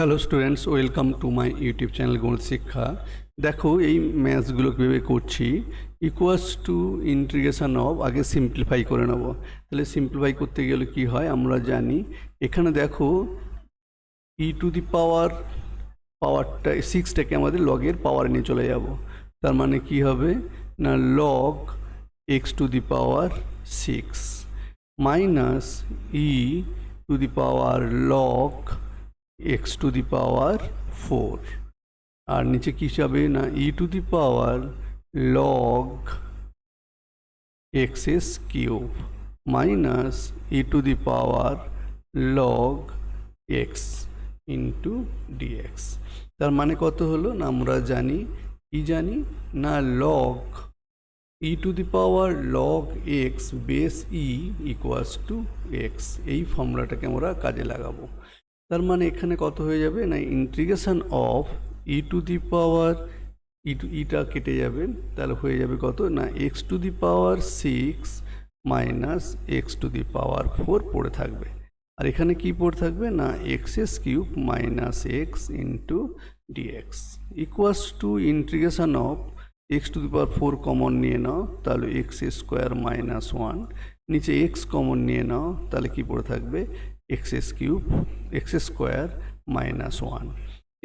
Hello students, welcome to my YouTube channel গণিত শিক্ষা। দেখো এই ম্যাথসগুলো কীভাবে করছি। ইকুয়ালস টু ইন্টিগ্রেশন অফ, আগে সিম্পলিফাই করে নেব। তাহলে সিম্পলিফাই করতে গেলে কি হয় আমরা জানি। এখানে দেখো ই টু দি পাওয়ারটা সিক্সটাকে আমাদের লগের পাওয়ার নিয়ে চলে যাব। তার মানে কি হবে না, log x to the power six minus e to the power log x to the power four, আর নিচে কী যাবে না e to the power log x's cube minus e to the power log x into dx. তার মানে কত হলো না, আমরা জানি কি জানি না, log E to the power log x base E equals to x. এই ফর্মুলাটাকে আমরা কাজে লাগাবো। তার মানে এখানে কত হয়ে যাবে না, integration of e to the power ইটা কেটে যাবে, তাহলে হয়ে যাবে কত না x to the power six minus x to the power four পড়ে থাকবে। আর এখানে কি পড়ে থাকবে না x cube minus x into dx equals to integration of x to the power four common নিয়ে নাও, তাহলে এক্স স্কোয়ার মাইনাস ওয়ান, নিচে এক্স কমন নিয়ে নাও, তাহলে কি পড়ে থাকবে x cube x square minus one.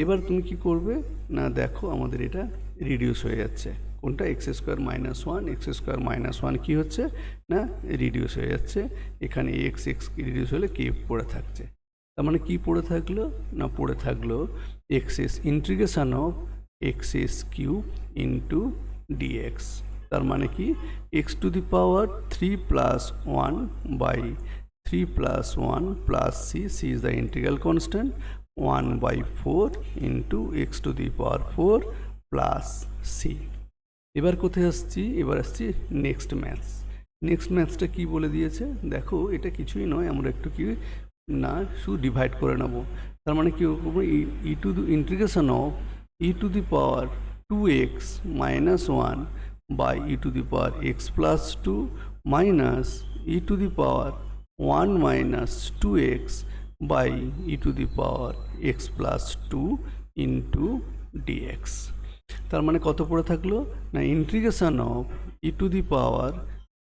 এবার তুমি কি করবে না, দেখো আমাদের এটা রিডিউস হয়ে যাচ্ছে। কোনটা এক্স স্কোয়ার মাইনাস ওয়ান কী হচ্ছে না রিডিউস হয়ে যাচ্ছে। এখানে এক্স রিডিউস হলে কিউব পড়ে থাকছে। তার মানে কি পড়ে থাকলো না, পড়ে থাকলো x integration of x cube into dx. তার মানে কি x to the power three plus one by 3 plus 1 plus c is the integral constant, 1 by 4 into x to the power 4 plus c। এবার কোথায় আসছি, এবার আসছি নেক্সট ম্যাথসটা কি বলে দিয়েছে দেখো। এটা কিছুই নয়, আমরা একটু কি না শুধু ডিভাইড করে নেব। তার মানে কি করবো, e to the integration of e to the power 2x minus 1 by e to the power x plus 2 minus e to the power 1 minus 2x by e to the power x plus 2 into dx। তার মানে কত পড়ে থাকলো না integration of e to the power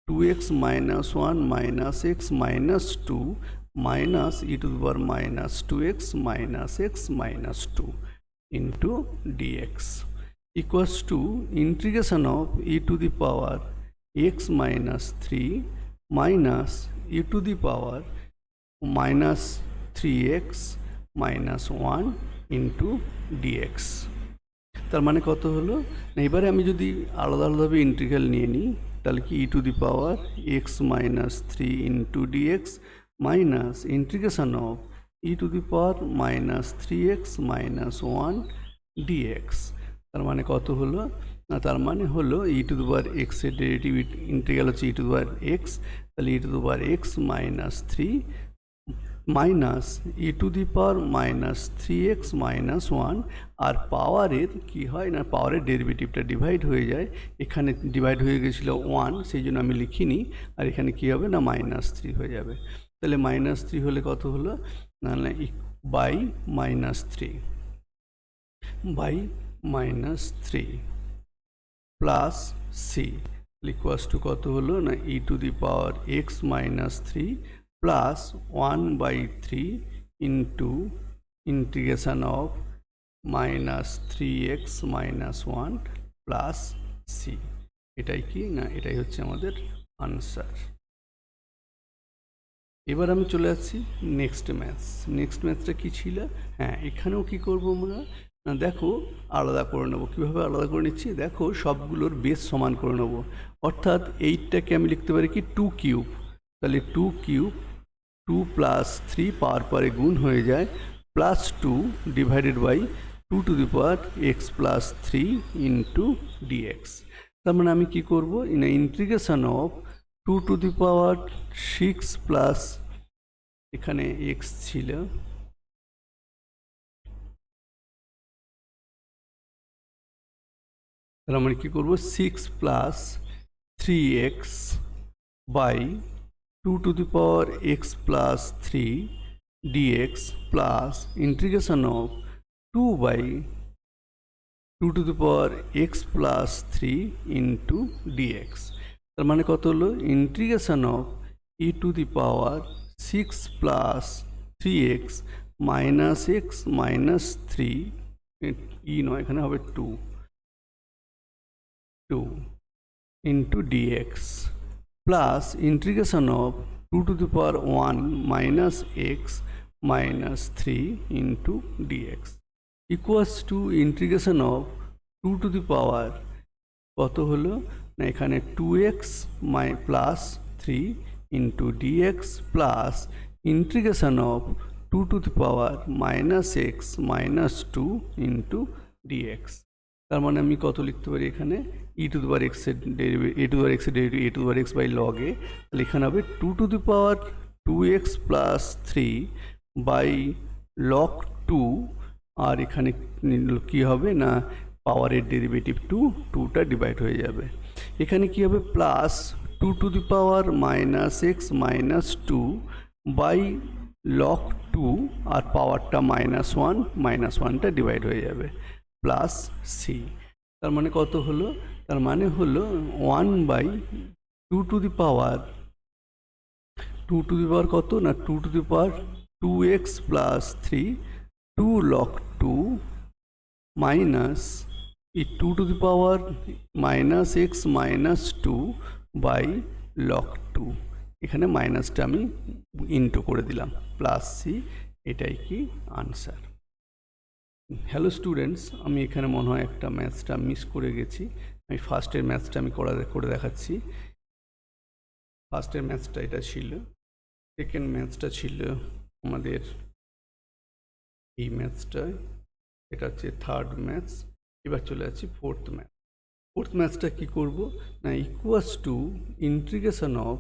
2x minus 1 minus x minus 2 minus e to the power minus 2x minus x minus 2 into dx equals to integration of e to the power x minus 3 minus e to the power minus 3x minus 1 into dx। তার মানে কত হলো না, এবারে আমি যদি আলাদা আলাদাভাবে ইন্টিগ্রাল নিয়ে নিই, তাহলে কি e to the power x minus three into dx minus integration of e to the power minus three x minus one dx. তার মানে কত হলো না, তার মানে হলো ই টু দি পাওয়ার এক্সের ডেরিভেটিভ ইন্টিগ্রাল হচ্ছে ই টু দি পাওয়ার এক্স, তাহলে e to the power x minus three minus e to the power minus three x minus one. আর পাওয়ারের কী হয় না, পাওয়ারের ডেরিভেটিভটা ডিভাইড হয়ে যায়। এখানে ডিভাইড হয়ে গেছিলো ওয়ান, সেই জন্য আমি লিখিনি। আর এখানে কী হবে না মাইনাস থ্রি হয়ে যাবে। তাহলে মাইনাস থ্রি হলে কত হলো না, by minus three by minus three plus C equals to কত হলো না e to the power x minus three plus one by three into integration of minus three x minus one plus C. এটাই কি না, এটাই হচ্ছে আমাদের answer. এবার আমি চলে যাচ্ছি নেক্সট ম্যাথসটা কী ছিল। হ্যাঁ, এখানেও কি করব আমরা না, দেখো আলাদা করে নেবো। কীভাবে আলাদা করে নিচ্ছি দেখো, সবগুলোর বেস সমান করে নেব। অর্থাৎ এইটটাকে আমি লিখতে পারি কি টু কিউব, তাহলে two cube two plus three power পরে গুণ হয়ে যায় plus two divided by two to the power x plus three into dx. তার মানে আমি কী করবো না integration of two to the power six plus, এখানে এক্স ছিল, তাহলে আমরা কী করবো six plus three x by two to the power x plus three dx plus integration of 2 বাই 2 to the power x plus 3 into dx. তার মানে কত হলো integration of e to the power 6 plus 3x minus x minus 3 ই নয় এখানে হবে 2 into dx plus integration of 2 to the power 1 minus x minus 3 into dx equals to integration of 2 to the power কত হলো না এখানে 2x plus 3 into dx plus integration of 2 to the power minus x minus 2 into dx. তার মানে আমি কত লিখতে পারি এখানে ই টু দি পাওয়ার এক্সের derivative a to the power এক্সের derivative a to the power x by log a, তাহলে এখানে হবে 2 to the power 2x plus 3 by log 2, আর এখানে কি হবে না পাওয়ারের ডেরিভেটিভ 2টা ডিভাইড হয়ে যাবে। এখানে কি হবে plus 2 to the power minus x minus 2 by log 2, আর পাওয়ারটা -1টা ডিভাইড হয়ে যাবে প্লাস সি। তার মানে কত হলো, তার মানে হলো 1 বাই 2 টু দি পাওয়ার কত না 2 to the power 2x plus 3 2 log 2 minus এই 2 to the power minus x minus 2 by log 2, এখানে মাইনাসটা আমি ইনটু করে দিলাম প্লাস সি, এটাই কি আনসার। হ্যালো স্টুডেন্টস, আমি এখানে মনে হয় একটা ম্যাথসটা মিস করে গেছি। আমি ফার্স্টের ম্যাথসটা আমি করে দেখাচ্ছি। ফার্স্টের ম্যাথসটা এটা ছিল, সেকেন্ড ম্যাথসটা ছিল আমাদের এই ম্যাথসটায়, এটা হচ্ছে থার্ড ম্যাথস। এবার চলে যাচ্ছি ফোর্থ ম্যাথসটা কি করব না ইকুয়ালস টু ইন্টিগ্রেশন অফ,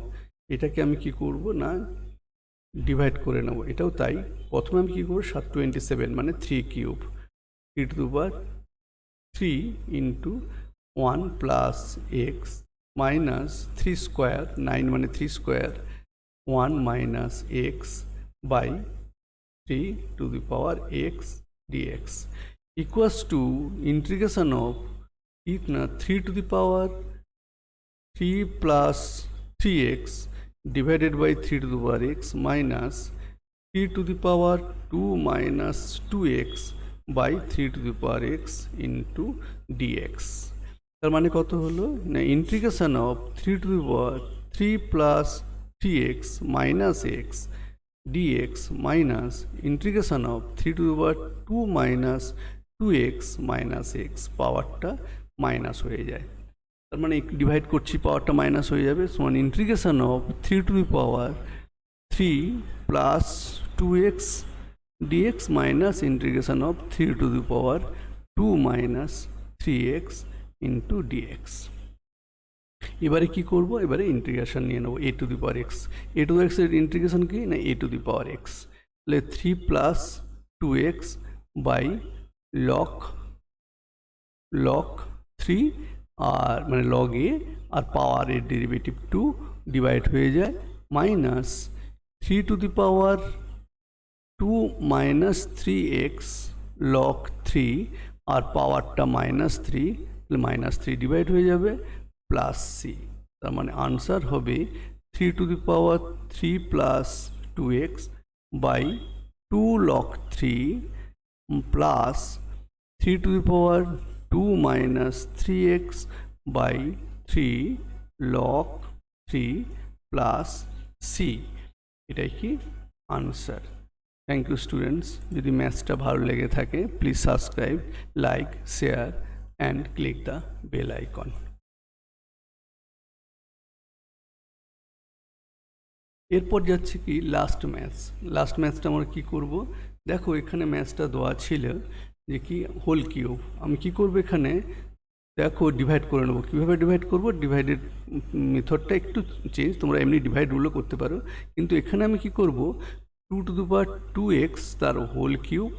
এটাকে আমি কি করব না ডিভাইড করে নেব। এটাও তাই, প্রথমে আমি কি করব 727 মানে 3 cube e to the power 3 into 1 plus x minus 3 square 9 মানে 3 square 1 minus x by 3 to the power x dx equals to integration of 3 to the power 3 plus 3x divided by 3 to the power x minus 3 to the power 2 minus 2x by 3 to the power x into dx। তার মানে কত হলো না integration of 3 to the power 3 plus 3x minus x dx minus integration of 3 to the power 2 minus 2x minus x, পাওয়ারটা minus হয়ে যায়। তার মানে ডিভাইড করছি পাওয়ারটা মাইনাস হয়ে যাবে, সমান integration of 3 to the power 3 plus 2x dx minus integration of 3 to the power 2 minus 3x into dx। এবারে কি করব, এবারে ইন্টিগ্রেশন নিয়ে নেব a to the power x. A to the x এর ইন্টিগ্রেশন কি না এ টু দি পাওয়ার এক্স, তাহলে 3 প্লাস 2x বাই লগ 3 আর মানে লগ এ, আর পাওয়ারের ডেরিভেটিভ 2 ডিভাইড হয়ে যায় minus 3 to the power 2 minus 3x log 3 আর পাওয়ারটা -3, তাহলে -3 ডিভাইড হয়ে যাবে প্লাস সি। তার মানে আনসার হবে 3 to the power 3 plus 2x by 2 log 3 plus 3 to the power 2 minus 3x by 3 log 3 plus C, এটাই কি আনসার। Thank you students. যদি ম্যাথসটা ভালো লেগে থাকে please subscribe, like, share and click the bell icon. এরপর যাচ্ছে কি লাস্ট ম্যাথসটা আমরা কী করব, দেখো এখানে ম্যাথসটা দেওয়া ছিল যে কি হোল কিউব। আমি কি করব এখানে দেখো ডিভাইড করে নেবো। কীভাবে ডিভাইড করব, ডিভাইডেড মেথডটা একটু চেঞ্জ, তোমরা এমনি ডিভাইড রুলও করতে পারো, কিন্তু এখানে আমি কি করব 2 টু দি পাওয়ার 2x তার whole cube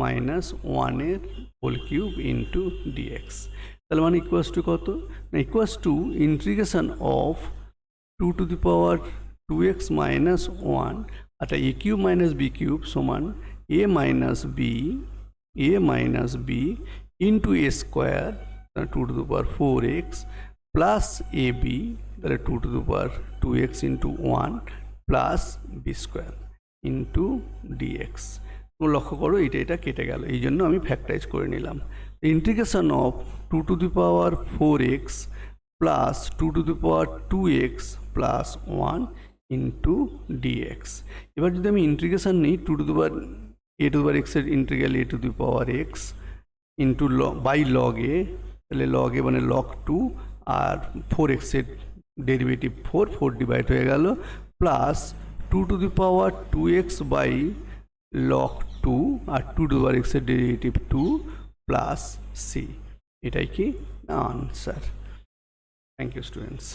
minus 1 whole cube into dx. তাহলে মানে ইকুয়ালস টু কত না equals to integration of 2 to the power 2x minus 1 আচ্ছা a cube minus b cube সমান a minus b into a square two to the power 4x plus a b তাহলে two to the power 2x into 1 plus b square into dx. লক্ষ্য করো এটা কেটে গেল, এই জন্য আমি ফ্যাক্টরাইজ করে নিলাম। Integration of two to the power 4x plus two to the power 2x plus 1 into dx. এবার যদি আমি ইন্টিগ্রেশন নিই two to the power a to the power এক্সের integral a to the power x into by log a, তাহলে log a মানে log 2 আর 4xের derivative 4 divide হয়ে গেল plus two to the power 2x by log 2 আর two to the power এক্সের derivative 2 plus C. এটাই কি আনসার। Thank you students.